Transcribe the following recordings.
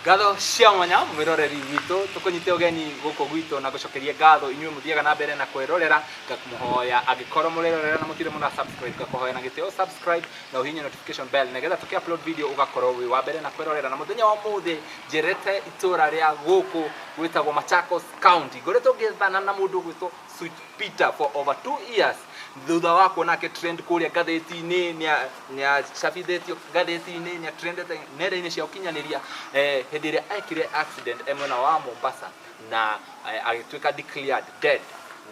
Gatho cia mwanya mwiroreri witũ tũkũnyite ũgeni gũkũ gwitũ na gũcokeria ngatho inyuĩ mũthiaga na mbere na kwĩrorera ngakũhoya angĩkorwo mũrerorera na mũtirĩ mũna subscribe ngakũhoya na gĩtĩo subscribe na ũhihinye notification bell nĩgetha tũkĩ-upload video ũgakorwo wĩ wa mbere na kwĩrorera na mũthenya wa ũmũthĩ njerete itũra rĩa gũkũ gwĩtagwo Machakos County ngoretwo ngĩthana na mũndũ gwĩtwo Sweet Peter for over 2 years thutha wa kuona ke trend kũrĩa ngathĩti-inĩ nĩ acabithĩtio ngathĩti-inĩ nĩ trendete nenda-inĩ cia ũkinyanĩria hĩndĩ ĩrĩa ekire accident mwena wa Mombasa na agĩtuĩka declared dead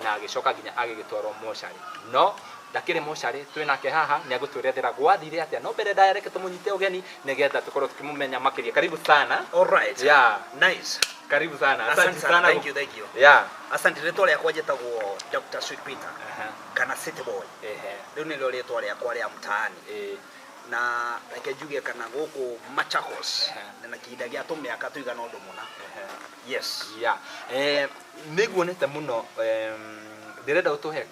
na agĩcoka nginya agĩgĩtwarwo mocarĩ no ndakĩrĩ mocarĩ twĩnake haha nĩ agũtwerethera gwathire atĩa no mbere ndareke tũmũnyite ũgeni nĩgetha tũkorwo tukĩmũmenya makĩria karibu sana. All right, yeah, nice, karibu sana. Asante sana, thank you. Yeah, asante. Rĩtwa rĩakwa njĩtagwo Dr. Sweet Peter kana City Boy. Rĩu nĩrĩo rĩtwa rĩakwa rĩa mtaani na reke njuge kana gũkũ Machakos na kĩhinda gĩa tũmĩaka tũigana ũndũ mũna. Yes, yeah, nĩguonete mũno ndĩrenda ũtũhe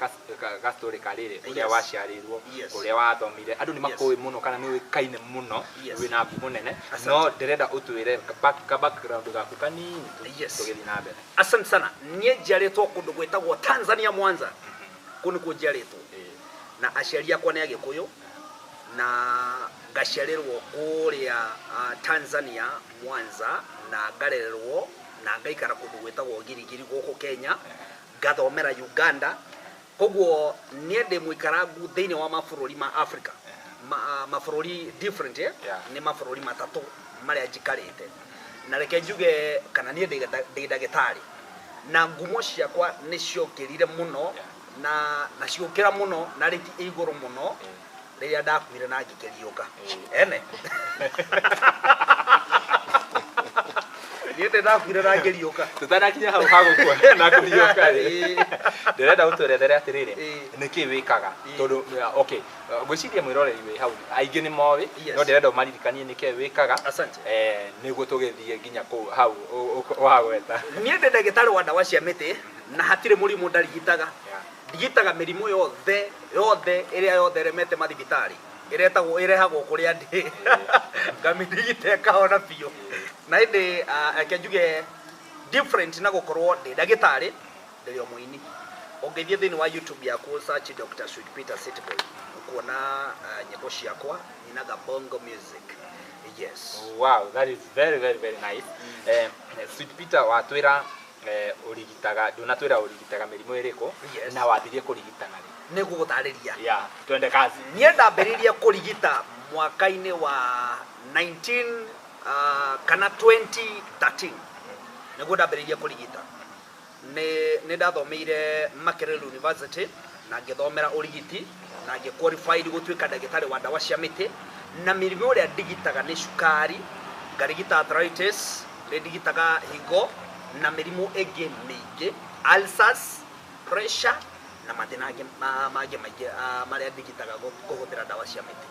gastori karĩrĩ ũrĩa waciarĩirwo ũrĩa wathomire andũ nĩ makũĩ mũno kana nĩ ũĩkaine mũno wĩna ngumo nene no ndĩrenda ũtwĩre background gaku kanini tũgĩthiĩ na mbere. Asante sana. Niĩ njiarĩtwo kũndũ gwĩtagwo Tanzania Mwanza, kũu nĩkuo njiarĩtwo na aciari akwa nĩ Agĩkũyũ na ngaciarĩrwo kũrĩa Tanzania Mwanza na ngarererwo na ngaikara kũndũ gwĩtagwo Girigiri gũkũ Kenya gathomera Uganda koguo niĩ ndĩ mũikarangu thĩinĩ wa mabũrũri ma Africa mabũrũri different nĩ mabũrũri matatũ marĩa njikarĩte na reke njuge kana niĩ ndĩ ndagĩtarĩ na ngumo ciakwa nĩ ciokĩrire mũno na ciokĩra mũno na rĩti igũrũ mũno rĩrĩa ndakuire na ngĩkĩriũka ene niĩ ndakuire na ngĩriũka tutanakinya hau hagũkua na kũriũka ndĩrenda ũtwerethere atĩrĩrĩ nĩkĩ wĩkaga tondũ okay ngwĩciria mwĩroreri wĩ hau aingĩ nĩ moĩ no ndĩrenda ũmaririkanie nĩkĩ wĩkaga nĩguo tũgĩthiĩ nginya kũu hau wagweta. Niĩ ndĩ ndagĩtarĩ wa ndawa cia mĩtĩ na hatirĩ mũrimũ ndarigitaga ndigitaga mĩrimũ yothe ĩrĩa yothe remete mathibitarĩ ĩrehagwo kũrĩa ndĩ ngamĩrigita ĩkahona biũ na ĩndĩ reke njuge different na gũkorwo ndĩ ndagĩtarĩ ndĩ o mũini ũngĩthiĩ thĩinĩ wa YouTube yaku search Dr. Sweet Peter City Boy ũkuona nyĩmbo ciakwa nyinaga bongo music. Yes, wow, that is very nice. Sweet Peter watwĩra ũrigitaga ndũnatwĩra ũrigitaga mĩrimũ ĩrĩkũ na wathirie kũrigitana rĩ? Nĩ gũgũtarĩria. Yeah, twende kazi. Niĩ ndambĩrĩirie kũrigita mwaka-inĩ wa 2013 nĩguo ndambĩrĩirie kũrigita. Nĩ ndathomeire Makerere University na ngĩthomera ũrigiti na ngĩqualified gũtuĩka ndagĩtarĩ wa ndawa cia mĩtĩ na mĩrimũ ĩrĩa ndigitaga nĩ cukari, ngarigita arthritis, ndigitaga higo na mĩrimũ ĩngĩ mĩingĩ, ulcers, pressure na mathĩna mangĩ maingĩ marĩa ndigitaga kũhũthĩra ndawa cia mĩtĩ.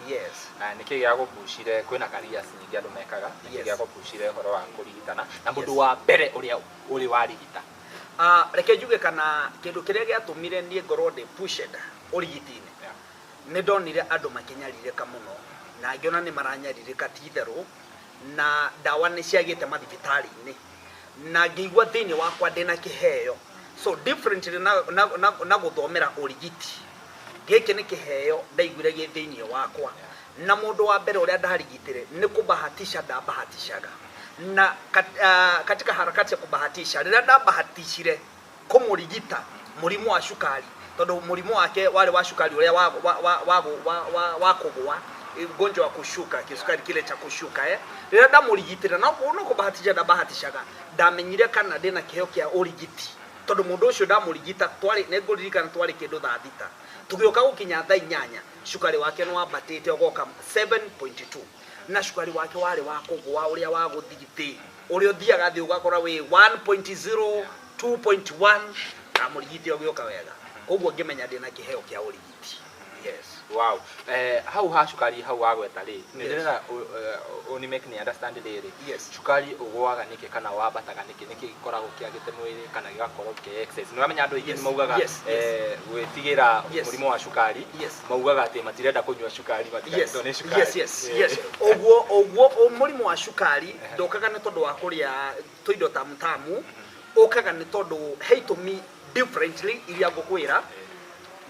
Yes, nĩkĩ gĩa gũkucire kwĩna careers nyingĩ andũ mekaga nĩkĩ gĩa gũkucire ũhoro wa kũrigitana na mũndũ wa mbere ũrĩa ũrĩ warigita? Reke njuge kana kĩndũ kĩrĩa gĩatũmire niĩ ngorwo ndĩ pushed ũrigiti-inĩ nĩ ndonire andũ makĩnyarirĩka mũno na ngĩona nĩ maranyarirĩka ti itherũ na ndawa nĩ ciagĩte mathibitarĩ-inĩ na ngĩigua thĩinĩ wakwa ndĩna kĩheo so different na gũthomera ũrigiti gĩkĩ nĩ kĩheo ndaiguire gĩ thĩinĩ wakwa na mũndũ wa mbere ũrĩa ndarigitire nĩ kũbahatisha ndabahatishaga na katika harakati ya kubahatisha rĩrĩa ndabahatishire kũmũrigita mũrimũ wa cukari tondũ mũrimũ wake warĩ wa cukari ũrĩa wa kũgũa ugonjwa wa kushuka kisukari kile cha kushuka rĩrĩa ndamũrigitire no kũbahatisha ndabahatishaga ndamenyire kana ndĩna kĩheo kĩa ũrigiti tondũ mũndũ ũcio ndamũrigita nĩngũririkana twarĩ kĩndũ thaa thita tũgĩũka gũkinya thaa 8 cukari wake nĩ wambatĩte ũgoka 7.2 na cukari wake warĩ wa kũgũa ũrĩa wa gũthigithĩ ũrĩa ũthiaga thĩ ũgakora wĩ 1.0 2.1 na mũrigiti ũgĩũka wega koguo ngĩmenya ndĩna kĩheo kĩa ũrigiti. Yes. Wow. Hau ha cukari hau wagweta rĩ nĩ ndĩrenda uni make ni understand rĩrĩ. Yes. Cukari ũgwaga nĩkĩ kana wambataga nĩkĩ gĩkoragwo kĩagĩte mwĩrĩ kana gĩgakorwo kĩ excess. Nĩ wamenya andũ aingĩ nĩ maugaga gwĩtigĩra mũrimũ wa cukari maugaga atĩ matirenda kũnyua cukari matikarĩtwo nĩ cukari. Yes. Oguo mũrimũ wa cukari ndokaga nĩ tondũ wa kũrĩa tũindo tamu ũkaga nĩ tondũ he itũmi differently iria ngũkwĩra.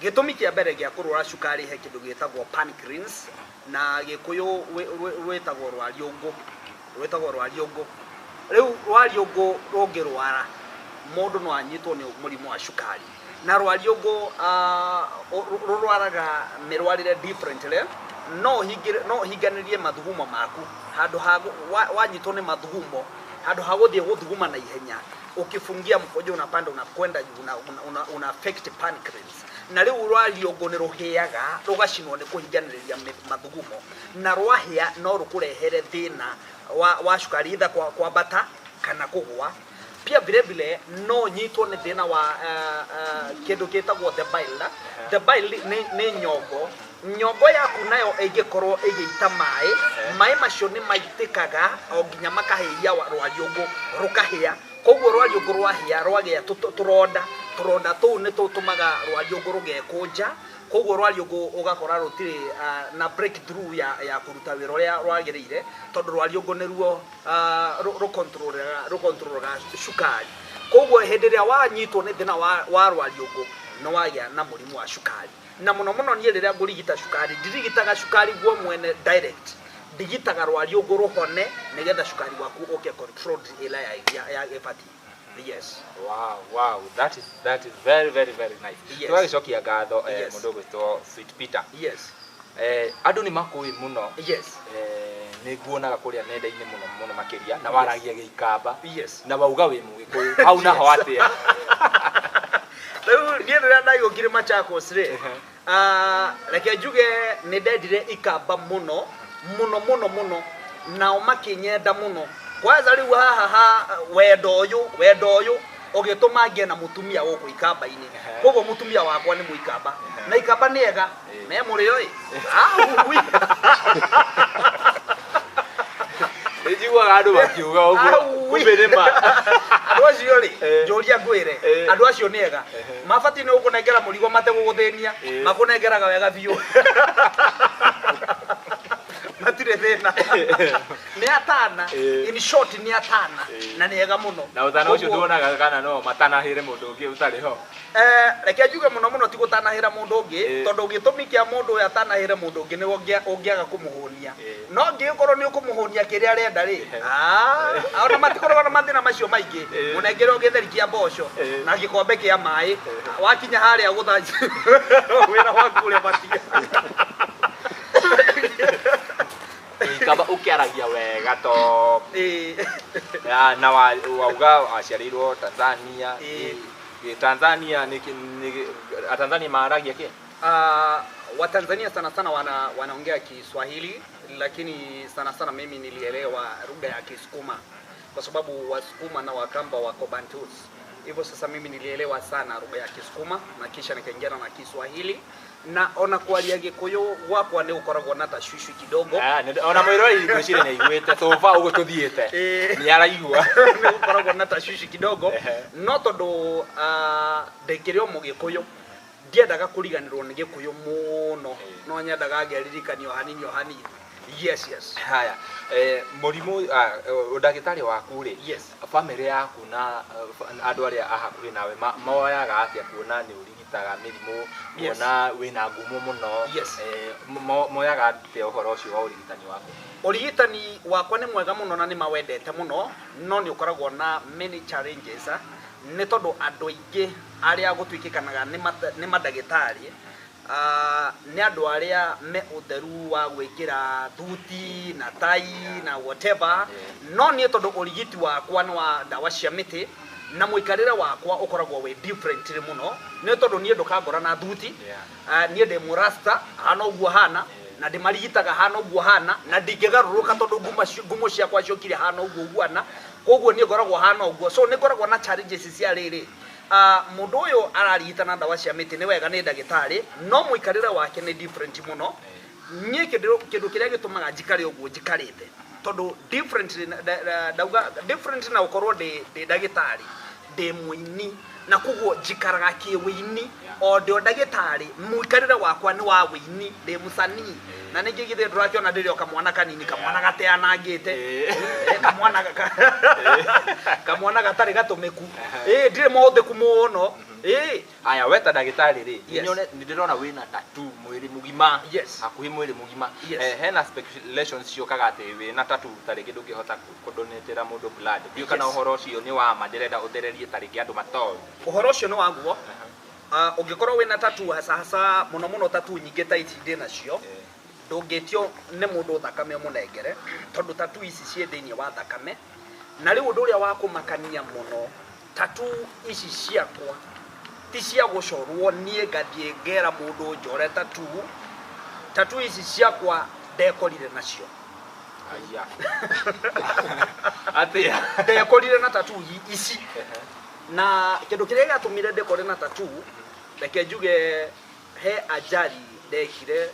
Gĩtũmi kĩa mbere gĩa kũrwara cukari he kĩndũ gĩtagwo pancreas na Gĩkũyũ rwĩtagwo rwariũngũ. Rĩu rwariũngũ rũngĩrwara mũndũ no anyitwo nĩ mũrimũ wa cukari na rwariũngũ rũrwaraga mĩrwarĩre differently. No hinganĩrie mathugumo maku handũ ha wanyitwo nĩ mathugumo handũ ha gũthiĩ gũthuguma na ihenya ukifungia mkojo unapanda unakwenda juu una affect pancreas na rĩu rwariũngũ nĩ rũhĩaga rũgacinwo nĩ kũhinganĩrĩria mathugumo na rwahĩa no rũkũrehere thĩna wa cukari either kwambata kana kũgũa. Pia vile no nyitwo nĩ thĩna wa kĩndũ gĩtagwo the bile. The bile nĩ nyongo yaku nayo ĩngĩkorwo ĩgĩita maĩ macio nĩ maitĩkaga o nginya makahĩia rwariũngũ rũkahĩa. Koguo rwariũngũ rwahĩa rwagĩa tũronda tũu nĩ tũtũmaga rwariũngũ rũgekũnja. Koguo rwariũngũ ũgakora rũtirĩ na breakthrough ya kũruta wĩra ũrĩa rwagĩrĩire tondũ rwariũngũ nĩruo rũkontrolaga cukari. Koguo hĩndĩ ĩrĩa wanyitwo nĩ thĩna wa rwariũngũ no wagĩa na mũrimũ wa cukari. Na mũno niĩ rĩrĩa ngũrigita cukari ndirigitaga cukari guo mwene direct, ndigitaga rwariũngũ rũhone nĩgetha cukari waku ũke controlled ĩla ya gĩbati. Yes. Wow. That is very nice. Tũgagĩcokia ngatho mũndũ ũgwĩtwo Sweet Peter. Yes. Andũ nĩ makũĩ mũno. Yes. Nĩ nguonaga kũrĩa nenda-inĩ mũno makĩria na waragia Gĩikamba. Yes. Na wauga wĩ Mũgĩkũyũ. Hau naho atĩa? Rĩu niĩ rĩrĩa ndaigũkire Machakos rĩ reke njuge nĩ ndendire Ikamba mũno nao makĩnyenda mũno. Kwanza rĩu haha wendo ũyũ ũgĩtũma ngĩe na mũtumia gũkũ Ikamba-inĩ. Koguo mũtumia wakwa nĩ Mũikamba na Ikamba nĩ ega me mũrĩo ĩ njiguaga andũ makiuga ũguo kumbe nĩ ma. Andũ acio rĩ njũria ngwĩre andũ acio nĩ ega mabatiĩ nĩ gũkũnengera mũrigo mategũgũthĩnia makũnengeraga wega biũ. Matirĩ thĩna nĩ atana in short nĩ atana na nĩ ega mũno. Na ũthana ũcio nduonaga kana no matanahĩre mũndũ ũngĩ ũtarĩ ho. Reke njuge mũno ti gũtanahĩra mũndũ ũngĩ tondũ gĩtũmi kĩa mũndũ ũyũ atanahĩre mũndũ ũngĩ nĩ ũngĩaga kũmũhũnia. No ngĩkorwo nĩ ũkũmũhũnia kĩrĩa arenda rĩ ona matikoragwo na mathĩna macio maingĩ. Mũnengere ũgĩtheri kĩa mboco na gĩkombe kĩa maĩ wakinya harĩa gũthanji wĩra waku ũrĩa batia. Ikamba ukiaragia wega to na wauga waciarĩirwo Tanzania. Tanzania Tanzania maaragia kĩ? Wa Tanzania sana wanaongea Kiswahili lakini sana mimi nilielewa lugha ya Kisukuma kwa sababu Wasukuma na Wakamba wako Bantus. Hivyo sasa mimi nilielewa sana lugha ya Kisukuma na kisha nikaingia na Kiswahili. Na ona kwaria Gĩkũyũ gwakwa nĩ ũkoragwo na tashwishi kidogo. Ona mwĩrori ngwĩciria nĩ aiguĩte so far ũguo tũthiĩte nĩ araigua nĩ ũkoragwo na tashwishi kidogo. No tondũ ndekĩrĩ o Mũgĩkũyũ ndiendaga kũriganĩrwo nĩ Gĩkũyũ mũno no nyendaga ngeririkanio hanini. Yes. Haya mũrimũ ndagĩtarĩ waku rĩ family yaku na andũ arĩa ahakuhĩ nawe moyaga atĩa kuona nĩ ũrigitaga mĩrimũ kuona wĩna ngumo mũno moyaga atĩa ũhoro ũcio wa ũrigitani waku? Ũrigitani wakwa nĩ mwega mũno na nĩ mawendete mũno no nĩ ũkoragwo na many challenges nĩ tondũ andũ aingĩ arĩa gũtuĩkĩkanaga nĩ mandagĩtarĩ nĩ andũ arĩa me ũtheru wa gwĩkĩra thuti na tai na whatever. No niĩ tondũ ũrigiti wakwa nĩ wa ndawa cia mĩtĩ na mũikarĩre wakwa ũkoragwo wĩ different mũno nĩ tondũ niĩ ndũkangora na thuti. Niĩ ndĩ mũrasta hana ũguo hana na ndĩmarigitaga hana ũguo hana na ndingĩgarũrũka tondũ ngumo ciakwa ciokire hana ũguo huana. Koguo niĩ ngoragwo hana ũguo so nĩ ngoragwo na challenges cia rĩrĩ mundu uyu ararigitana ndawa cia miti ni wega ni ndagitari no muikarire wake ni different muno nie kindu kiria gitumaga njikare uguo njikarite tondu different na ukorwo ndi ndagitari ndi muini na kuguo njikaraga kiwini o ndio ndagitari muikarire wakwa ni wa wini ndi musanii na ningi githe ndurakiona ndirio kamwana kanini kamwana gateanangite kamwana gatari gatumeku ndire mothe kumuono aya weta ndagitari ri nione ndirona wina tattoo mwiri mugima hakuhi mwiri mugima hena speculations ciokaga ati wina tattoo tari kindu kihota kudonetera mundu blood dio kana uhoro ucio ni wa ma ndirenda uthererie tariki andu matoy uhoro ucio no waguo ungikorwo wina tattoo hasa muno tattoo nyingi ta ici ndina cio ndungitio ni mundu thakame munengere tondu tattoo ici cie thiini wa thakame na riu undu uria wa kumakania muno tattoo ici ciakwa ti cia gucorwo nie ngathie ngera mundu njore tattoo ici ciakwa ndekorire nacio aya atia ndekorire na tattoo ici na kindu kiria gatumire ndekore na tattoo reke njuge he ajali ndekire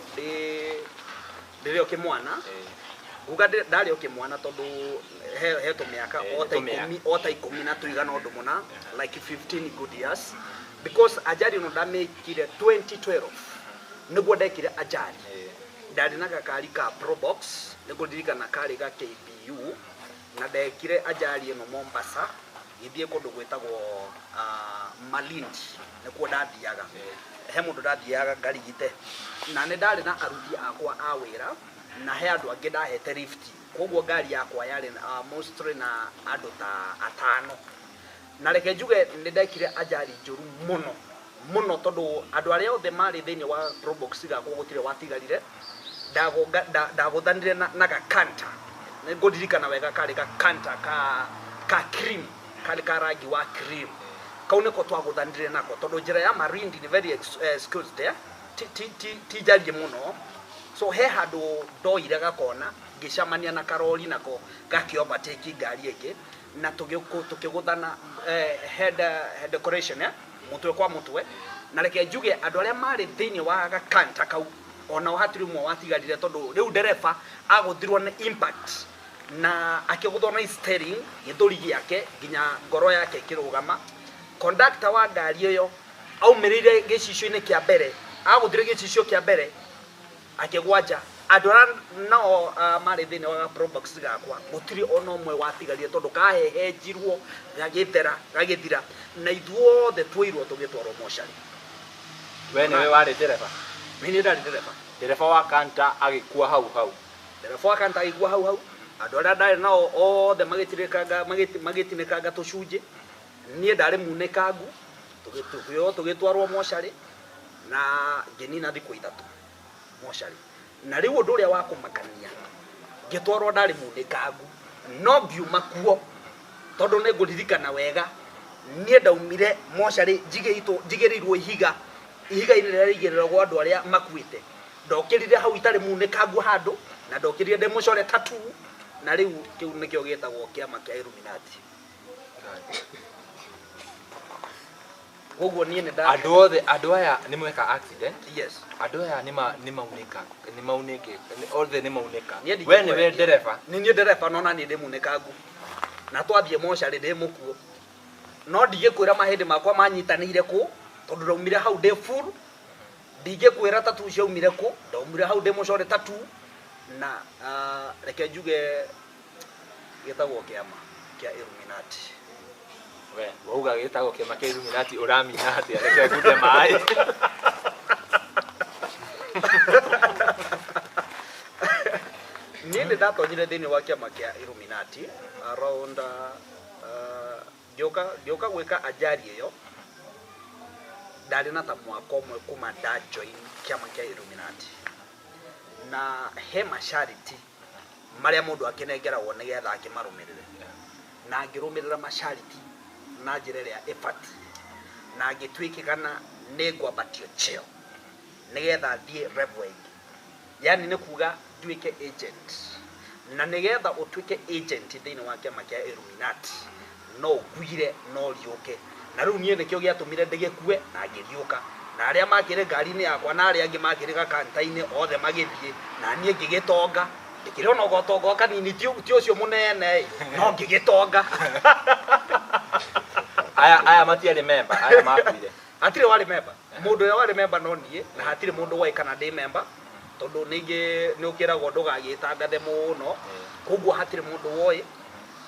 ndirio kimwana uga ndario kimwana tondu he tumiaka ota 10 na tuigana undu muna like 15 good years because ajali no ndamekire 2012 niguo ndekire ajali ndari na gakari ka Probox niguo ndirikana kari ga KBU na ndekire ajali no Mombasa githie kundu gwetagwo Malindi nikuo ndathiaga he mundu ndathiaga ngarigite na ni ndari na aruthi akwa a wira na he andu angi ndahete lift koguo ngari yakwa yari mostly na andu ta atano na reke njuge ni ndekire ajali njuru muno tondu andu aria othe mari thiini wa Probox gakwa gutire watigarire ndaguthanire na gakanta nigudirikana wega kari gakanta ka cream kari ka rangi wa cream kau niko twaguthanire nako tondu njira ya Malindi ni very excused there ti jaji muno so he handu ndoire gakona ngicamania na karori nako gakioba teki ngari eke na tukiguthana head decoration mutwe kwa mutwe na reke njuge andu aria mari thiini wa gakanta kau ona hatiri mwe watigarire tondu riu ndereba aguthirwo ni impact na akiguthwo na steering githuri giake nginya ngoro yake ikirugama conductor wa ngari iyo aumirire gicicio-ini kia mbere aguthire gicicio kia mbere akigwanja andu no mari thiini wa Probox gakwa gutiri ona umwe watigarire tondu kahehenjirwo gagithira na ithuothe twirwo tugitwarwo mochari we niwe wari ndereba mini ndari ndereba wa kanta agikua hau ndereba wa kanta agikua hau andu aria ndari nao othe magitinekanga tucunje nie ndari munekangu tugitwarwo mochari na nginina thiku 3 mochari na riu undu uria wa kumakania ngitwarwo ndari munekangu no ngiuma kuo tondu ni nguririkana wega nie ndaumire mochari njigirirwo ihiga-ini riria riigiragwo andu aria makuite ndokirire hau itari munekangu handu na ndokirire ndimucore tattoo na riu kiu nikio gitagwo kiama kia Illuminati koguo nie ni andu aya ni mweka accident yes andu aya ni maunike othe ni maunika we ni we ndereba ni nie ndereba no na ni ndimunekangu na twathie mochari ndi mukuo no ndigikwira mahindi makwa manyitanire ku tondu ndaumire hau ndi full ndigikwira tattoo ciaumire ku ndaumire hau ndi mucore tattoo na reke njuge gitagwo kiama kia Illuminati we wauga gitagwo kiama kia Illuminati uramina ati reke ngute mai ninde ndatonyire thiini wa kiama kia Illuminati around gioka gwika ajali iyo ndari na ta mwaka umwe kuma nda join kiama kia Illuminati na he mashariti maria mundu akinengeragwo nigetha akimarumirire na ngirumirira mashariti na njira iria ifati na ngitwikikana ni ngwambatio cheo nigetha thie level yani ni kuga nduike agent na nigetha utuike agent thiini wa kiama kia Illuminati no gwire no riuke na riu nie nikio giatumire ndigikue na ngiriuka na aria makire ngari-ini yakwa na aria angi makire gakantaini othe magithie na nie ngigitonga ndikire ona gotonga kanini ti ucio munene no ngigitonga aya matiari member aya makuire atire wari member mundu ya wari member no nie na hatire mundu wai kana ndi member tondu ningi ni ukiragwo ndugagitangathe muno koguo hatire mundu woi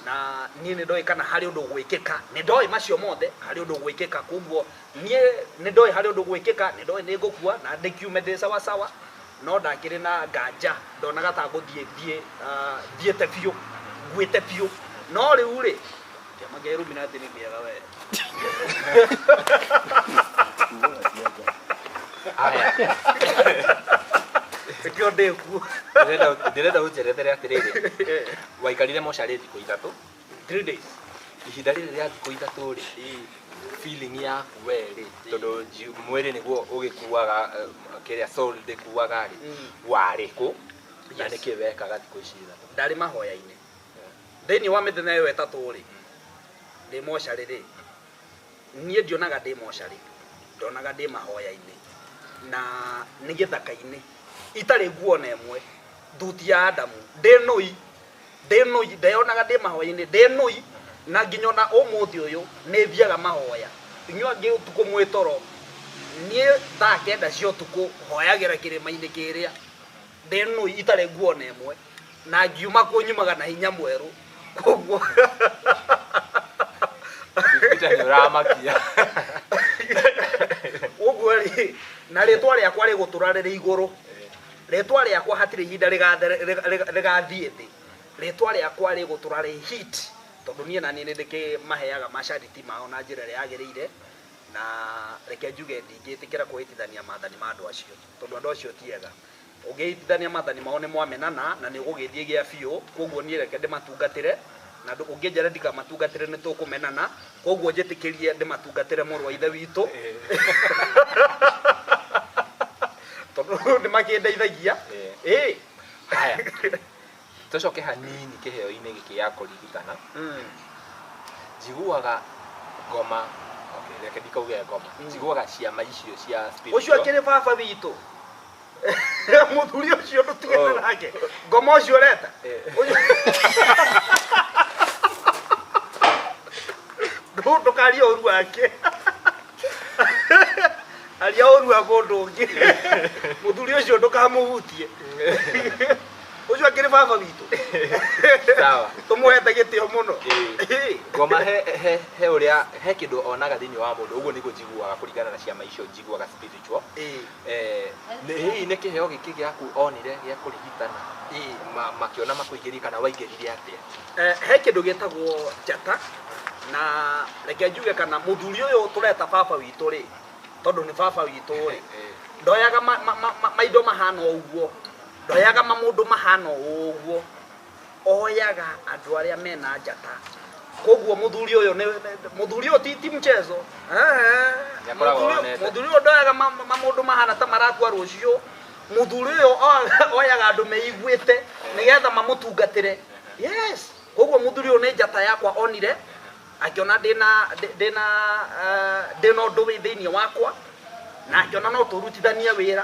na nie ni ndoi kana hari undu gwikika ni ndoi macio mothe hari undu gwikika koguo nie ni ndoi hari undu gwikika ni ndoi ni ngukua na ndikiume ndi sawa sawa no ndakire na nganja ndonaga ta guthie thiete biu gwite biu no riu ri mageru minati ni biega we aya Kyo ndeku ndirenda unjerethere atiriri waikarire mocarĩ thikũ ithatũ 3 days ihinda rĩrĩ rĩa thikũ ithatũ rĩ feeling yaku we rĩ tondũ mwĩrĩ nĩguo ũgĩkuaga kĩrĩa soul ndĩkuaga rĩ warĩ kũ na nĩkĩ wekaga thikũ ici ithatũ ndarĩ mahoya-inĩ thĩinĩ wa mĩthenya ĩyo ĩtatũ rĩ ndĩ mocarĩ rĩ niĩ ndionaga ndĩ mocarĩ ndonaga ndĩ mahoya-inĩ na nĩ gĩthaka-inĩ itarĩ nguo na ĩmwe thuti ya Adamu ndĩ nũi ndeyonaga ndĩ mahoya-inĩ ndĩ nũi na nginya ona ũmũthĩ ũyũ nĩ thiaga mahoya inyuĩ angĩ ũtukũ mwĩ toro niĩ thaa kenda cia ũtukũ hoyagĩra kĩrĩma-inĩ kĩrĩa ndĩ nũi itarĩ nguo na ĩmwe na ngiuma kũ nyumaga na hinya mwerũ koguo nĩ ũramakia ũguo rĩ na rĩtwa rĩakwa rĩgũtũra rĩrĩ igũrũ rĩtwa rĩakwa hatirĩ ihinda rĩgathiĩ thĩ rĩtwa rĩakwa rĩgũtũra rĩ hit tondũ niĩ na niĩ nĩndĩkĩmaheaga macharity mao na njĩra ĩrĩa yagĩrĩire na reke njuge ndingĩtĩkĩra kũhĩtithania maathani ma andũ acio tondũ andũ acio ti ega ũngĩhĩtithania maathani mao nĩ mwamenana na nĩ ũgũgĩthiĩ gĩa biũ koguo niĩ reke ndĩmatungatĩre na ũngĩnjĩra ndikamatungatĩre nĩ tũkũmenana koguo njĩtĩkĩrie ndĩmatungatĩre mũrũ wa ithe witũ tondũ nĩ makĩndeithagia haya tucoke hanini kĩheo-inĩ gĩkĩ ya kũririkana njiguaga ngoma reke ndikauge ngoma njiguaga ciama icio cia ũcio akĩrĩ baba witũ mũthuri ũcio ndũtigana nake ngoma ũcio ũreta ndũkaria ũru wake aria ũru wa mũndũ ũngĩ mũthuri ũcio ndũkamũhutie ũcio akĩrĩ baba witũ sawa tũmũhete gĩtĩo mũno ngoma he ũrĩa he kĩndũ onaga thĩinĩ wa mũndũ ũguo nĩguo njiguaga kũringana na ciama icio njiguaga spiritual hihi nĩ kĩheo gĩkĩ gĩaku onire gĩa kũrigitana makĩona makũingĩria kana waingĩrire atĩa he kĩndũ gĩtagwo njata na reke njuge kana mũthuri ũyũ tũreta baba witũ rĩ tondũ nĩ baba witũ rĩ ndoyaga maindo mahana ũguo ndoyaga mũndũ mahana ũguo oyaga andũ arĩa mena njata koguo mũthuri ũyũ ti mchezo mũthuri ũyũ ndoyaga mũndũ mahana ta marakua rũciũ mũthuri ũyũ oyaga andũ meiguĩte nĩgetha mamũtungatĩre yes koguo mũthuri ũyũ nĩ njata yakwa onire akiona ndĩna ũndũ wĩ thĩinĩ wakwa na akiona no tũrutithanie wĩra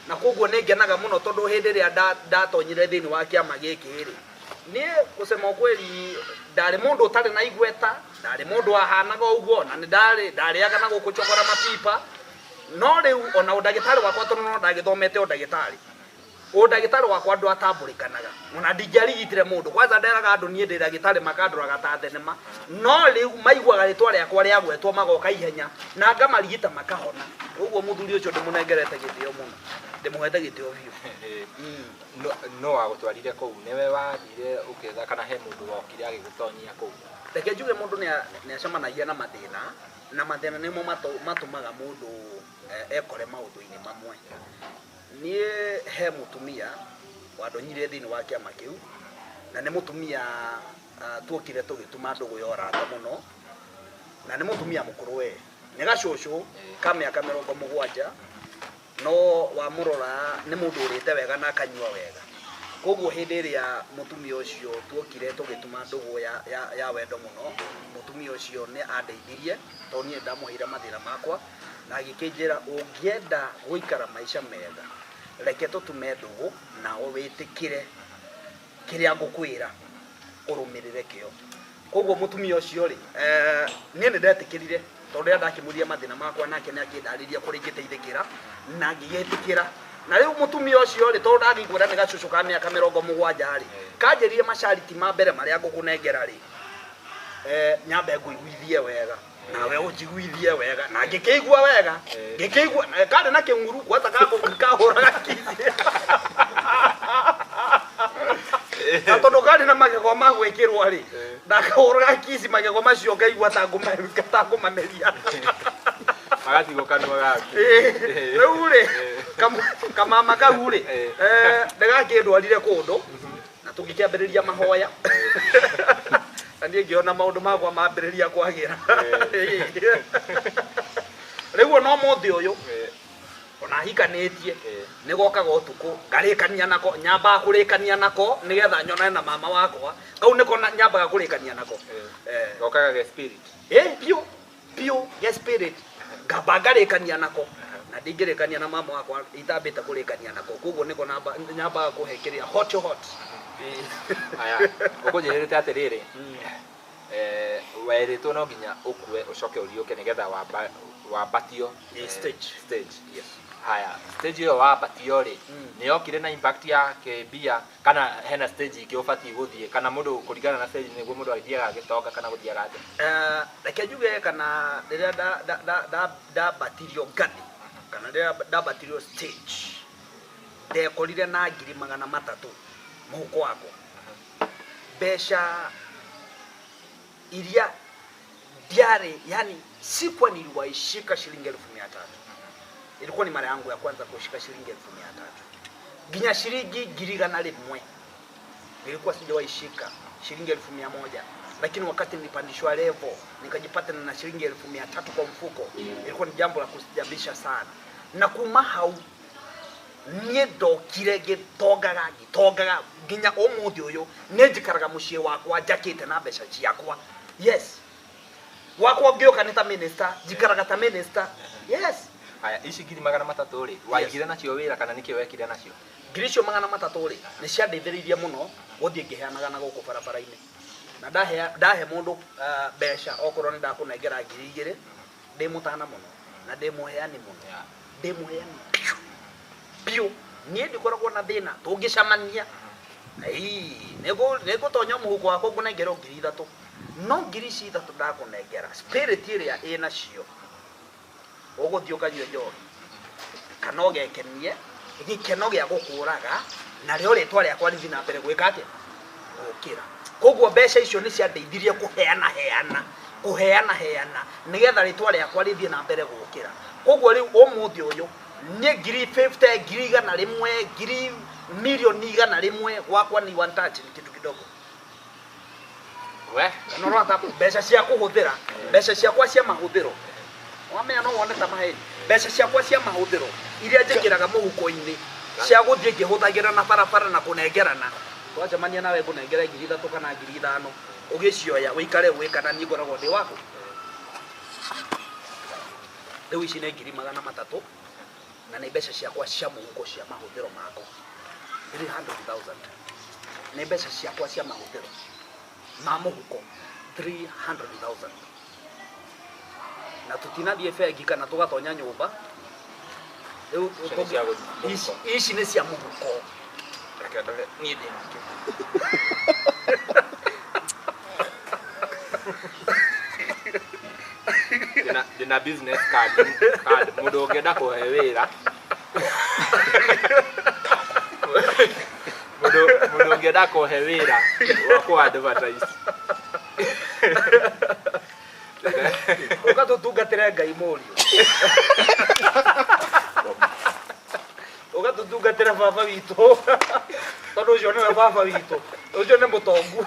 na koguo nĩ ngenaga mũno tondũ hĩndĩ ĩrĩa ndatonyire thĩinĩ wa kĩama gĩkĩ rĩ niĩ gũsema ũkweli ndarĩ mũndũ ũtarĩ na igweta ndarĩ mũndũ ahanaga ũguo na ndarĩaga na gũkũchokora mapipa no rĩu ona ũndagĩtarĩ wakwa tondũ no ndagĩthomete ũndagĩtarĩ ũndagĩtarĩ wakwa andũ atambũrĩkanaga ona ndingĩarigitire mũndũ kwanza nderaga andũ niĩ ndĩ ndagĩtarĩ makandũraga ta thenema no rĩu maiguaga rĩtwa rĩakwa rĩagwetwo magoka ihenya na ngamarigita makahona ũguo mũthuri ũcio ndĩmũnengerete gĩtĩo mũno ndĩmũhete gĩtĩo biũ no wagũtwarire kũu nĩwe wathire ũkĩetha kana he mũndũ wokire agĩgũtonyia kũu reke njuge mũndũ nĩ acemanagia na mathĩna nĩmo matũmaga mũndũ ekore maũndũ-inĩ mamwe niĩ he mũtumia wandonyire thĩinĩ wa kĩama kĩu na nĩ mũtumia tuokire tũgĩtuma ndũgũ ya ũrata mũno na nĩ mũtumia mũkũrũ we nĩ gacũcũ ka mĩaka 70 no wamũrora nĩ mũndũ ũrĩte wega na akanyua wega koguo hindi iria mutumia ucio tuokire tugituma ndugu ya wendo muno mutumia ucio ni andeithirie to nie ndamuhira mathira makwa na agikinjira ungienda guikara maisha mega reke tutume ndugu nao witikire kiria ngukwira urumirire kio koguo mutumia ucio ri nie ni ndetikirire tondu ndakimuria mathina makwa nake ni akindariria kuri ngiteithikira na ngigetikira na riu mutumia ucio ri tondu ndagigwira ni gacucuka miaka 70 ri kanjiririe mashariti ma mbere maria ngukunengera ri nyambe nguiguithie wega nawe unjiguithie wega na ngikigua wega ngikigua kande na kinguru gwata kahuraga kithi tondu kande na magego ma gwikirwo ri ndakahuraga kithi magego macio ngaigua tangumameria magatigo kanwa gaku riu ri kamama kau ri ndagakindwarire kundu na tungikiambiriria mahoya na ndiye ngiona maundu makwa mambiriria kwagira riu no muthi uyu ona hikanitie ni gokaga utuku ngarikania nako nyamba kurikania nako nigetha nyonane na mama wakwa kau niko nyambaga kurikania nako gokaga ge spirit pio ge spirit ngamba ngarikania nako na ndingirikania na mama wakwa itambite kurikania nako koguo niko nyambaga kuhekeria hot aya ukunjirite atiriri weritwo no nginya ukue ucoke uriuke nigetha wambatio stage yes haya stage yo wambatio ri ni yokire na impact ya kibia kana hena stage iki ubati guthie kana mundu kuringana na stage niguo mundu agithiaga agitonga kana guthiaga ate reke njuge kana riria da batirio ngati kana riria da batirio stage ndekorire na 300,000 muhuko wako besha iria diare yani sikuwa niliwaishika shilingi 300,000 ilikuwa ni mara yangu ya kwanza kushika shilingi 300,000 ginya shilingi girigana rimwe nilikuwa sijawaishika shilingi 100,000 lakini wakati nilipandishwa level nikajipata na shilingi 300,000 kwa mfuko ilikuwa ni jambo la kusijabisha sana na kumahau nie ndokire gitongaga ginya umuthi uyu ninjikaraga mucie wakwa jakite na mbeca ciakwa yes wakwa ngioka ni ta minister jikaraga ta minister yes aya ici 300,000 ri waigire nacio wira kana nikio wekire nacio girisho 300,000 ri ni ciandeithiririe muno guthie ngiheanaga na guku barabara-ini na ndahe mundu mbeca okorwo ni ndakunengera 2,000 ndimutana muno na ndimuheani muno ndimuheani pio nie ndikoragwo na thina tungicamania nego tonya muhuko wako ngunengera 3,000 no 3,000 ndakunengera spirit iria ina cio uguthio kanywe njohi kana ugekenie gikeno gia gukuraga na rio ritwa riakwa rithi na mbere gwika atia gukira koguo mbeca icio ni ciandeithirie kuheana nigetha ritwa riakwa rithi na mbere gukira koguo riu umuthi uyu ni 50 100 rimwe 1,000,000 gwakwa ni one touch ni kitu kidogo we no rata mbeca cia kuhuthira mbeca ciakwa cia mahuthiro wamenya no wone ta maheni mbeca ciakwa cia mahuthiro iria njikiraga muhuko-ini cia guthie ngihuthagira na barabara na kunengerana twacemania nawe kunengera 3,000 kana 5,000 ugicioya wikare wikana ni ngoragwo ndi wako riu ici ni 300,000 na ni mbeca ciakwa cia muhuko cia mahuthiro makwa 300,000 ni mbeca ciakwa cia mahuthiro ma muhuko 300,000 na tutinathie bengi kana tugatonya nyumba riu ici ni cia muhuko ni dina business card mundu ungienda kuhe wira mundu ungienda kuhe wira wa ku advertise ukatutungatire ngai murio ukatutungatire baba witu tondu ucio niwe baba witu ucio ni mutongu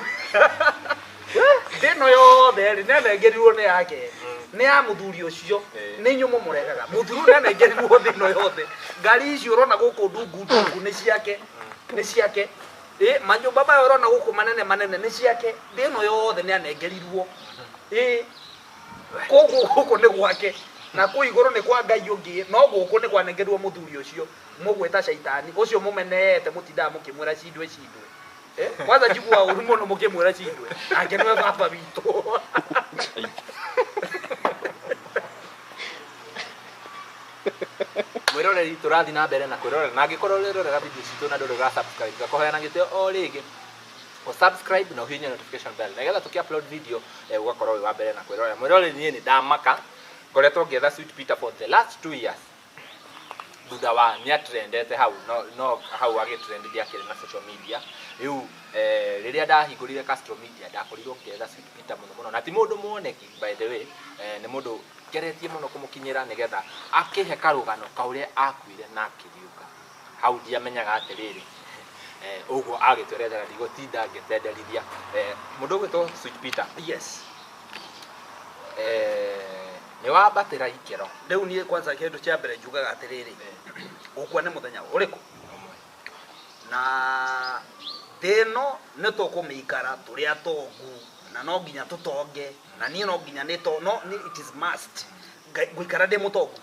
ndino yothe ri nenengerirwo ni yake ni ya muthuri ucio ni nyumu muregaga muthuri nenengerirwo thino yothe ngari icio urona guku ndungu ni ciake manyumba maya urona guku manene manene ni ciake thino yothe ni anengerirwo koguo guku ni gwake na ku iguru ni kwa Ngai ungi no guku ni kwanengerirwo muthuri ucio mugweta shaitani ucio mumenete mutindaga mukimwira cindwe kwanza njigua uru muno mukimwira cindwe nake niwe baba witu mwiroreri turathi na mbere na kwirorera na ngikorwo rorera video citu na nduri ga subscribe gakoheana gitio o rigi o subscribe na uhinya notification bell nigetha tuki-upload video ugakorwo wa mbere na kwirorera mwiroreri ni ndamaka ngoretwo ngietha Sweet Peter for the last 2 years thutha wa ni atrendete hau no hau agitrend ndiakire na social media riu riria ndahingurire Castro Media ndakorirwo ngietha Sweet Peter muno na ti mundu muoneki by the way ni mundu geretie muno kumukinyira nigetha akihe karugano kauria akuire na akiriuka hau ndiamenyaga atiriri uguo agitwerethera ndigotinda ngitenderithia mundu gwitwo Sweet Peter yes ni wabatira ikero riu nie kwanza kindu kia mbere njugaga atiriri gukua ni muthenya uriku na thino ni tukumikara turia tongu na no nginya tutonge na nie no nginya ni to no it is must gwikara ndi mutongu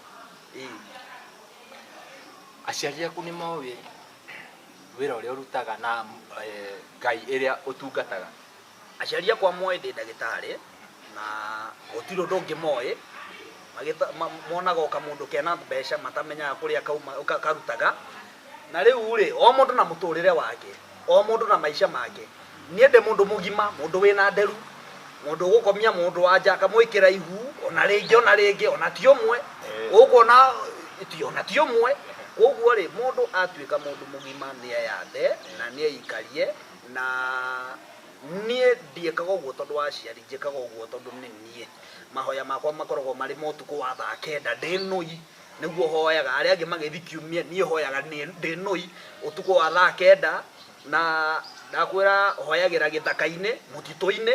aciari aku ni mawi wira uria urutaga na Ngai iria utungataga aciari akwa moe ndi ndagitari na gutiro ndongi moe monaga ka mundu kena mbeca matamenyaga kuria kauma karutaga na riu ri o mundu na muturire wake o mundu na maisha make nie ndi mundu mugima mundu wina nderu mundu gukomia mundu wanja akamwikira ihu ona ringi ona ti umwe ukona ti umwe koguo ri mundu atuika mundu mugima ni ayande na ni aikarie na nie ndiekaga uguo tondu aciari njikaga uguo tondu ni nie mahoya makwa makoragwo mari motuko wa thaa kenda ndi noi niguo hoyaga aria angi magithikiumia nie hoyaga ndi noi utuko wa thaa kenda na ndakwira hoyagira githaka-ini mutito-ini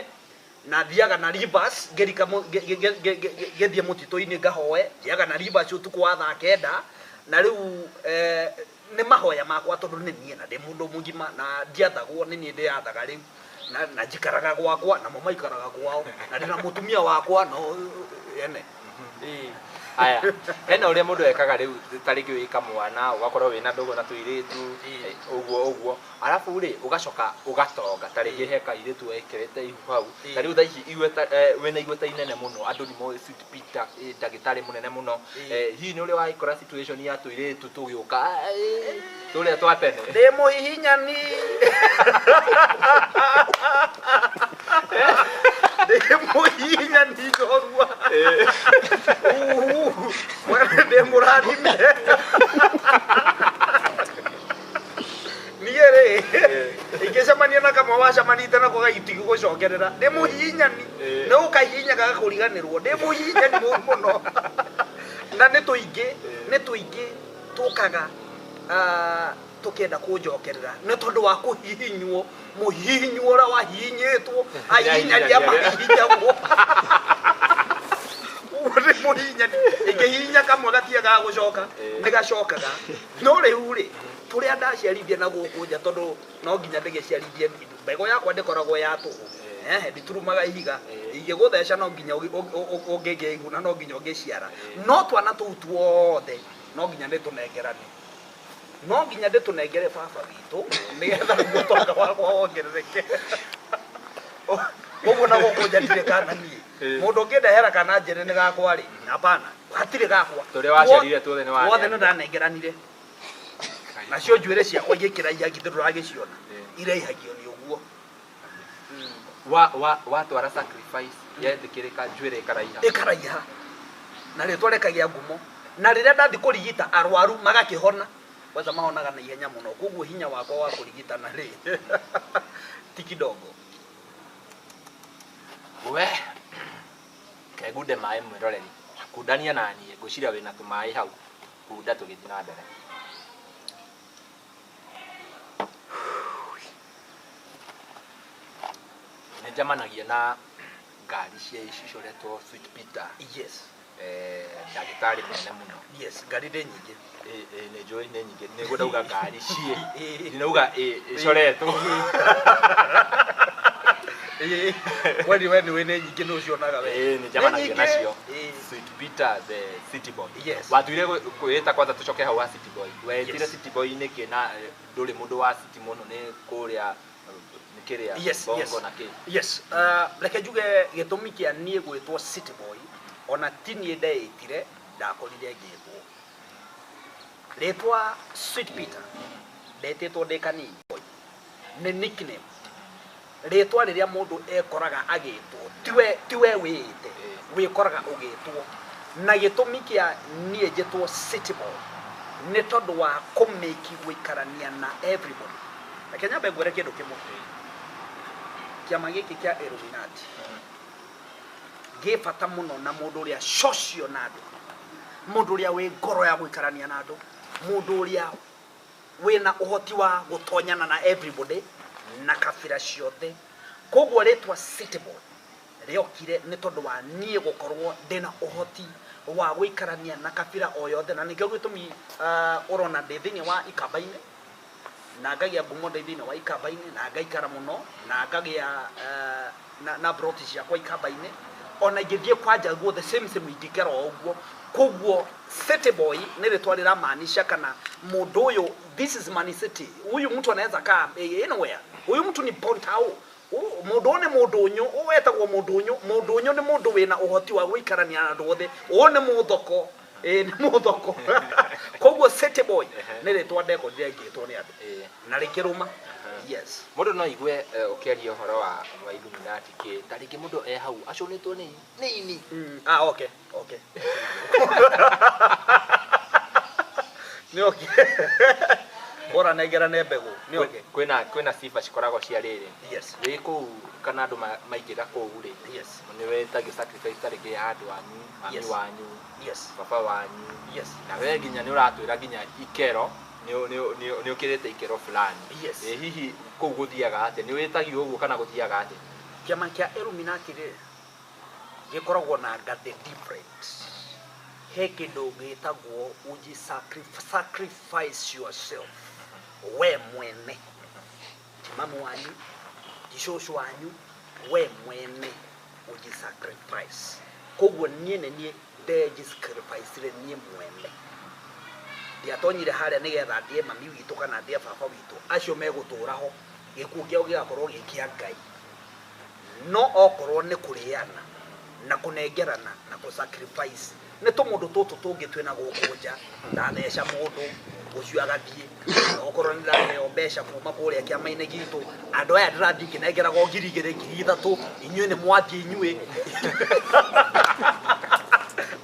na thiaga na rivers ngerika gethie mutito-ini ngahoe thiaga na rivers utuko wa thaa kenda na riu ni mahoya makwa tondu ni nie na ndi mundu mugima na ndiathagwo ni nie ndiathaga riu na njikaraga gwakwa na mama ikaraga kwao na ndina mutumia wakwa no ene aya hena uria mundu ekaga riu taringi wika mwana ugakorwo wina ndogo na tuiritu uguo alafu ri ugacoka ugatonga taringi heka iritu ekirete ihu hau tariu thaici igweta wena igweta inene muno andu ni mo Sweet Peter ndagitari munene muno hihi ni uria waikora situation ya tuiritu tugiuka turia twatene ndi muhihinyani ndi muhihinyani gorua mwana ndi murathime niere ikicemania na kama wacemanite nako gaitigu gucokerera ndi muhihinyani ni ukahihinyaga gakuriganirwo ndi muhihinyani muno na ni tuingi tukaga tukienda kunjokerera ni tondu wa kuhihinywo muhihinywo ura wahihinyitwo ahihinyaria mahihinyagwo uri muhihinyani ikihihinya kamwe gatiaga gucoka ni gacokaga no riu ri turia ndaciarithia na guku nja tondu no nginya ndigiciarithie mbego yakwa ndikoragwo ya tuhu nditurumaga ihiga ingigutheca no nginya ungingia ihu na no nginya ungiciara no twana tuu tuothe no nginya nditunengerane no nginya nditunengere baba witu nigetha niguo twaka wakwa wongerereke uguo na guku njatire kana nie mundu ungindehera kana njere ni gakwa ri hapana hatire gakwa turia waciarire tuothe ni wa wothe ni ndanengeranire nacio njuire ciakwa igikira iagithe nduragiciona iraihagio ni uguo watwara sacrifice yethikirika njuire ikaraiha na ritwa rekagia ngumo na riria ndathi kurigita arwaru magakihona kwanza mahonaga na ihenya muno koguo hinya wakwa wa kurigitana ri ti kidogo we kegude mai mwiroreri kundania na nie nguciria wina tumai hau kunda tugithi na mbere njamanagia na ngari cia ici cioretwo Sweet Peter yes ndagĩtarĩ mũnene mũno. Yes, ngari ndĩ nyingĩ. Nĩ njũĩ nĩ nyingĩ, nĩguo ndauga ngari ciĩ, ndinauga icoretwo. Kwani we nĩ nyingĩ nĩ ũcionaga we? Nĩ njamanagia nacio. Sweet Peter the City Boy. Yes. Watuire kwĩĩta kwanza tũcoke hau wa City Boy. Wetire City Boy nĩkĩ na ndũrĩ mũndũ wa City mũno nĩ kũrĩa nĩkĩrĩa bongo na kĩ. Yes. Reke njuge gĩtũmi kĩa niĩ gwĩtwo City Boy ona ti niĩ ndeĩtire ndakorire ngĩtwo. Rĩtwa Sweet Peter ndetĩtwo ndĩ kanini. Nĩ nickname. Rĩtwa rĩrĩa mũndũ ekoraga agĩtwo tiwe wĩĩte wĩkoraga ũgĩtwo. Na gĩtũmi kĩa niĩ njĩtwo City Boy nĩ tondũ wa kũmĩki gũikarania na everybody. Reke nyambe ngwĩre kĩndũ kĩmwe. Kĩama gĩkĩ kĩa Illuminati gĩ bata mũno na mũndũ ũrĩa social na andũ, mũndũ ũrĩa wĩ ngoro ya gũikarania na andũ, mũndũ ũrĩa wĩna ũhoti wa gũtonyana na everybody na kabira ciothe. Koguo rĩtwa City Boy rĩokire nĩ tondũ wa niĩ gũkorwo ndĩna ũhoti wa gũikarania na kabira o yothe, na nĩkĩo gĩtũmi ũrona ndĩ thĩinĩ wa ikamba-inĩ na ngagĩa ngumo ndĩ thĩinĩ wa ikamba-inĩ na ngaikara mũno na ngagĩa na broti ciakwa ikamba-inĩ ona ingĩthiĩ kwanja guothe same ingĩkera o ũguo. Koguo City Boy nĩ rĩtwa rĩramaanisha kana mũndũ ũyũ, this is Man City, huyu mtu anaweza kaa anywhere, huyu mtu ni Pontao, mũndũ ũyũ nĩ mũndũ ũnyũ, wetagwo mũndũ ũnyũ nĩ mũndũ wĩna ũhoti wa gũikarania na andũ othe, ũyũ nĩ mũthoko, nĩ mũthoko. Koguo City Boy nĩ rĩtwa ndekorire ngĩtwo nĩ andũ na rĩkĩrũma. Yes. Mũndũ no igue ũkĩaria ũhoro wa Illuminati kĩ ta rĩngĩ mũndũ hau aconĩtwo nĩ ini. Okay. Nĩ okay. Ora negera ne mbegũ. Nĩ okay. Kwĩna sifa cikoragwo cia rĩrĩ. Yes. Wĩ kũu kana andũ maingĩra kũu rĩ. Yes. Nĩ wetagio sacrifice ta rĩngĩ ya andũ anyu, mami wanyu. Yes. Baba wanyu. Yes. Na we nginya nĩ ũratwĩra nginya ikero nĩ ũkĩrĩte ikero fulani. Yes. Hihi kũu gũthiaga atĩ nĩ wĩtagio ũguo kana gũthiaga atĩ? Kĩama kĩa Illuminati rĩ gĩkoragwo na ngathĩ different. He kĩndũ gĩtagwo uji sacrifice yourself we mwene, ti mamu wanyu, ti cũcũ wanyu, we mwene uji sacrifice. Koguo niĩ nĩ niĩ ndeji sacrifice niĩ mwene. Ndiatonyire harĩa nĩgetha ndĩe mami witũ kana ndĩe baba witũ, acio megũtũũra ho, gĩkuũ kĩao gĩgakorwo gĩ kĩa Ngai. No okorwo nĩ kũrĩana na kũnengerana na kũ sacrifice nĩ tũmũndũ tũtũ tũngĩ twĩna gũkũ nja, ndatheca mũndũ ũcio agathiĩ, okorwo nĩ ndaheo mbeca kuma kũrĩa kĩama-inĩ gitũ, andũ aya ndĩrathiĩ ngĩnengeraga o ngiri igĩrĩ ngiri ithatũ, inyuĩ nĩ mwathiĩ inyuĩ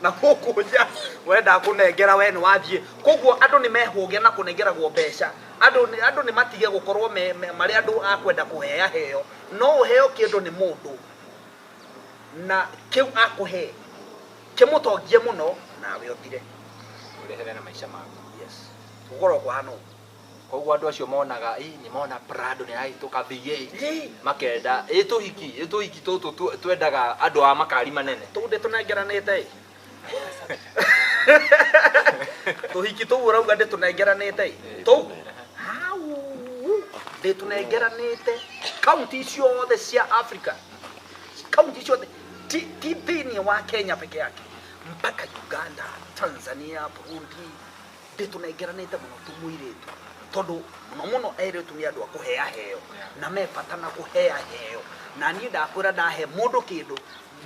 na gũkũ nja wenda kũnengera we nĩ wathiĩ. Koguo andũ nĩ mehũge na kũnengeragwo mbeca, andũ nĩ matige gũkorwo marĩ andũ a kwenda kũhea heo. No ũheo kĩndũ nĩ mũndũ na kĩu akũhe kĩmũtongie mũno nawe ũthire ũrehere na maica maku. Yes. Ũgoro kwa no. Koguo andũ acio monaga nĩ mona Prado nĩ arahĩtũka V8 makenda tũhiki tũtũ twendaga andũ a makari manene tũnde tũnengeranĩte tũhiki tũu ũrauga ndĩ tũnengeranĩte tũu ndĩ tũnengeranĩte kaunti ciothe cia Africa, kaunti ciothe ti thĩinĩ wa Kenya peke yake, mpaka Uganda, Tanzania, Burundi, ndĩ tũnengeranĩte mũno tũmũirĩtu, tondũ mũno airĩtu nĩ andũ a kũhea heo na mebata na kũhea heo. Na niĩ ndakwĩra ndahe mũndũ kĩndũ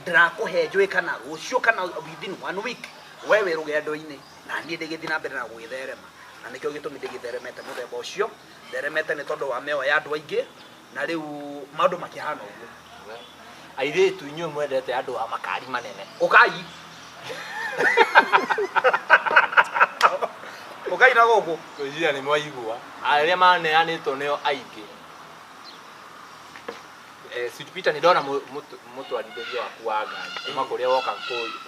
ndĩrakũhe njũĩ kana rũciũ kana within 1 week we wĩ rũgendo-inĩ, na niĩ ndĩgĩthiĩ na mbere na gwĩtherema. Na nĩkĩo gĩtũmi ndĩgĩtheremete mũthemba ũcio, theremete nĩ tondũ wa mĩoyo ya andũ aingĩ na rĩu maũndũ makĩhana ũguo. Airĩtu inyuĩ mwendete andũ a makari manene. Ũkai ũkai na gũkũ Kwĩrira nĩ mwaigua arĩa maneanĩtwo nĩo aingĩ. Sweet Peter nĩ ndona mũtwarithĩria waku wa ngari kuma kũrĩa woka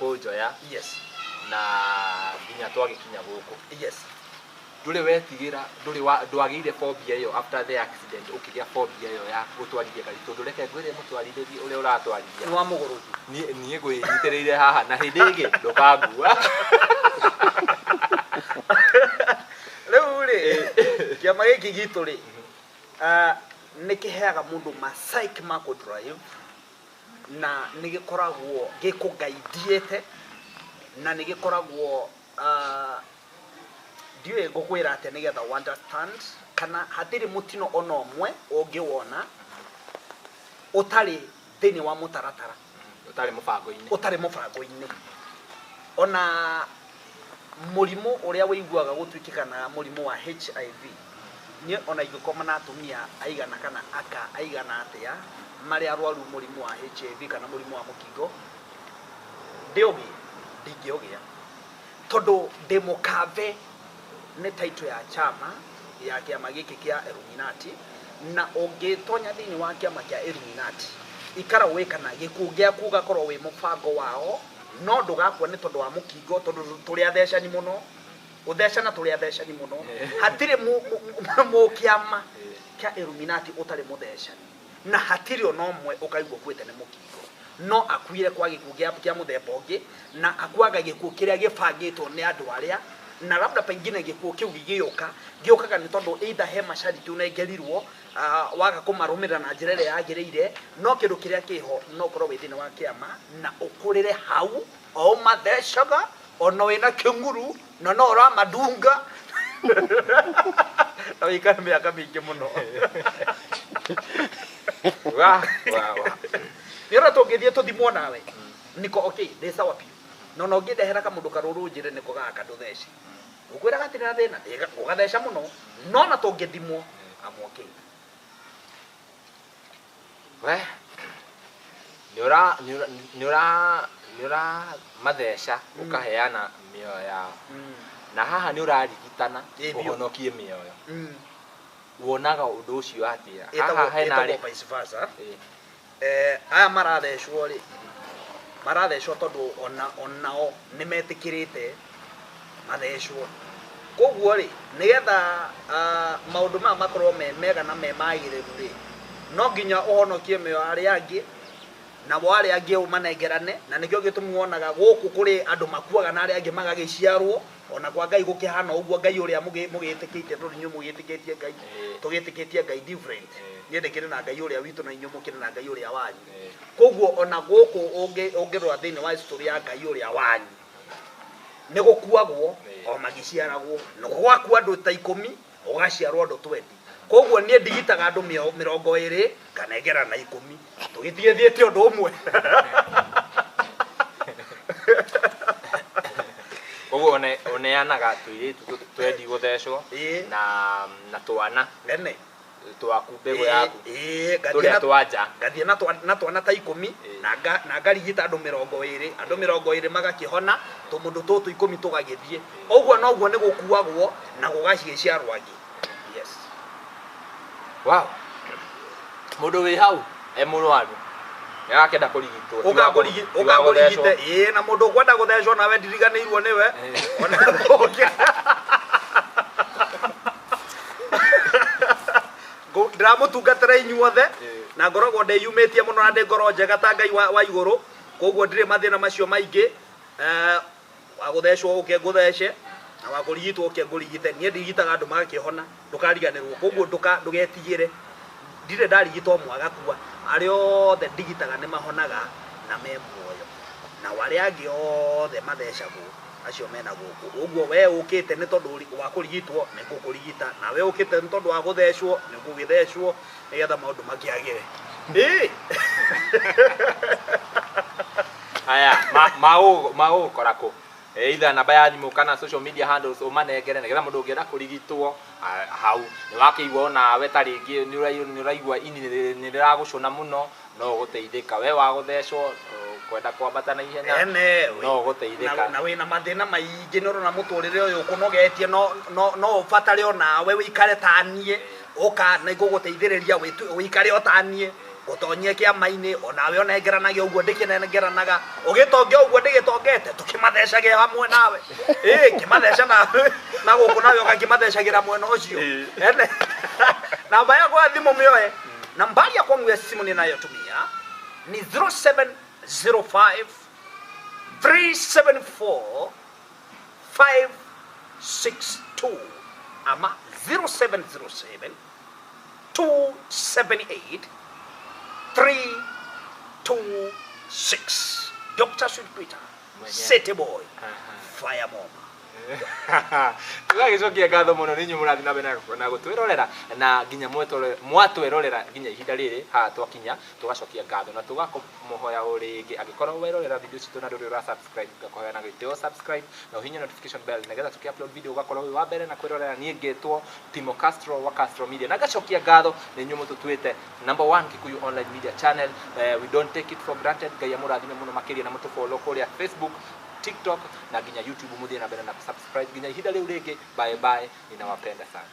kũnjoya. Yes. Na nginya twagĩkinya gũkũ. Yes. nduri wetigira ndwagire phobia iyo after the accident ukigia phobia iyo ya gutwarithia gari tondu reke ngwire mutwarithia uria uratwarithia ni wa muguruki nie gwĩnyitĩrĩire haha na hĩndĩ ĩngĩ ndũkangua rĩu rĩ kĩama gĩkĩ gitũ rĩ nĩ kĩheaga mũndũ psych marco drive na nĩ gĩkoragwo gĩkũgaithiĩte na nĩ gĩkoragwo ndiũĩ ngũkwĩra atĩ nĩgetha understand kana hatirĩ mũtino ona ũmwe ũngĩwona ũtarĩ thĩinĩ wa mũtaratara ũtarĩ mũbango-inĩ ona mũrimũ ũrĩa wĩiguaga gũtuĩkĩkana mũrimũ wa HIV niĩ ona ingĩkoma na atumia aigana kana aka aigana atĩa marĩa arwaru mũrimũ wa HIV kana mũrimũ wa mũkingo ndingĩũgĩa tondũ ndĩ mũkave nĩ title ya chama ya kĩama gĩkĩ kĩa Illuminati na ũngĩtonya thĩinĩ wa kĩama kĩa Illuminati ikara wĩkana gĩkuũ gĩaku ũgakorwo wĩ mũbango wao no ndũgakua nĩ tondũ wa mũkingo tondũ tũrĩ athecani mũno uthecana tũrĩ athecani mũno hatirĩ mũkĩama kĩa Illuminati ũtarĩ mũthecani na hatirĩ ona ũmwe ũkaigua kwĩte nĩ mũkingo no akuire kwa gĩkuũ kĩa mũthemba ũngĩ na akuaga gĩkuũ kĩrĩa gĩbangĩtwo nĩ andũ arĩa na labda pengine gĩkuũ kĩu gĩũkaga nĩ tondũ either he mashariti unengerirwo waga kũmarũmĩrĩra na njĩra ĩrĩa yagĩrĩire no kĩndũ kĩrĩa kĩho no ũkorwo wĩ thĩinĩ wa kĩama na ũkũrĩre hau o mathecaga ona wĩna kĩng'uru na no ũramadunga na wĩikare mĩaka mĩingĩ mũno nĩ ũrĩa tũngĩthiĩ tũthimwo nawe niko okay ndĩ sawa piũ no no ngĩndehera kamũndũ karũrũ njĩre nĩko gaka ndũtheci ũkwĩra gatirĩ na thĩna ũgatheca mũno no na tũngĩthimwo amwoke we nĩ ũra matheca ũkaheana mĩoyo yao na haha nĩ ũrarigitana ũhonokie mĩoyo wonaga ũndũ ũcio atĩa haha hena vice versa aya marathecwo rĩ marathecwo tondũ onao nĩ metĩkĩrĩte mathecwo koguo rĩ nĩgetha maũndũ maya makorwo me mega na me magĩrĩru rĩ no nginya ũhonokie mĩoyo arĩa angĩ na bo arĩa angĩ ũmanengerane na nĩkĩo gĩtũmi wonaga gũkũ kũrĩ andũ makuaga na arĩa angĩ magagĩciarwo ona kwa Ngai gũkĩhana ũguo Ngai ũrĩa mũgĩtĩkĩtie tondũ inyuĩ mũgĩtĩkĩtie Ngai tũgĩtĩkĩtie Ngai different niĩ ndĩkĩrĩ na Ngai ũrĩa witũ na inyuĩ mũkĩrĩ na Ngai ũrĩa wanyu koguo ona gũkũ ũngĩrora thĩinĩ wa history ya Ngai ũrĩa wanyu nĩ gũkuagwo o magĩciaragwo no gwakua andũ ta 10 ũgaciarwo andũ 20 koguo niĩ ndigitaga andũ 20 kanengera na 10 tũgĩthiĩte ũndũ ũmwe koguo oneanaga tũirĩtu twendi gũthecwo na twana nene twaku mbegũ yaku tũrĩa twanja ngathiĩ na twana ta 10 na ngarigita andũ 20 magakĩhona tũmũndũ tũtũ 10 tũgagĩthiĩ ũguo noguo nĩ gũkuagwo na gũgaciciarwo angĩ yes wow mũndũ wĩ hau mũrwaru nĩarakĩenda kũrigitwo ũkagũrigite na mũndũ ũkwenda gũthecwo nawe ndiriganĩirwo nĩwe ona ndiramũtungatĩra inyuothe na ngoragwo ndĩyumĩtie mũno na ndĩ ngoro njega ta Ngai wa igũrũ koguo ndirĩ mathĩna macio maingĩ wa gũthecwo ũke ngũthece na wa kũrigitwo ũke ngũrigite niĩ ndirigitaga andũ magakĩhona ndũkariganĩrwo koguo ndũgetigĩre ndirĩ ndarigitwo mwagakua arĩa othe ndigitaga nĩ mahonaga na me muoyo na warĩa angĩ othe mathecagwo acio mena gũkũ ũguo we ũkĩte nĩ tondũ wa kũrigitwo nĩ ngũkũrigita na we ũkĩte nĩ tondũ wa gũthecwo nĩ ngũgĩthecwo nĩgetha maũndũ makĩagĩre aya magũgũkora kũ either namba ya thimũ kana social media handles ũmanengere nĩgetha mũndũ ũngĩenda kũrigitwo hau nĩwakĩigua nawe ta rĩngĩ nĩũraigua ini nĩrĩragũcũna mũno no ũgũteithĩka we wa gũthecwo kwenda kwambata na ihenya no ũgũteithĩka na wĩna mathĩna maingĩ nĩũrona mũtũrĩre ũyũ ũkũnogetie no ũbatare onawe wĩikare ta niĩ ũka na igũgũteithĩrĩria wĩikare o ta niĩ gutonyia kiama-ini onawe onengeranagia uguo ndikinengeranaga ugitongia uguo ndigitongete tukimathecage hamwe nawe kimatheca na guku nawe ugakimathecagira mwena ucio ene namba yakwa ya thimu mioe nambari yakwa ya simu ninayotumia ni 0705 374 562 ama 0707 278 326. Dr. Sweet Peter, City Boy, Fire Mom. Tugagicokia ngatho muno ninyu murathi na mbere na gutwirorera na nginya mwatwirorera nginya ihinda riri ha twakinya tugacokia ngatho na tugamuhoya uringi agikorwo wirorera video citu na nduri ra subscribe gakoya na gitio subscribe na uhinya notification bell nigetha tuki-upload video ugakorwo wi wa mbere na kwirorera nie ngitwo Timo Castro wa Castro Media na gacokia ngatho ninyu mututwite #1 Kikuyu online media channel. We don't take it for granted. Ngai amurathime muno makiria na mutufollow kuria Facebook, TikTok na nginya YouTube muthie na mbere na subscribe nginya ihinda riu ringi. Bye bye, ninawapenda sana.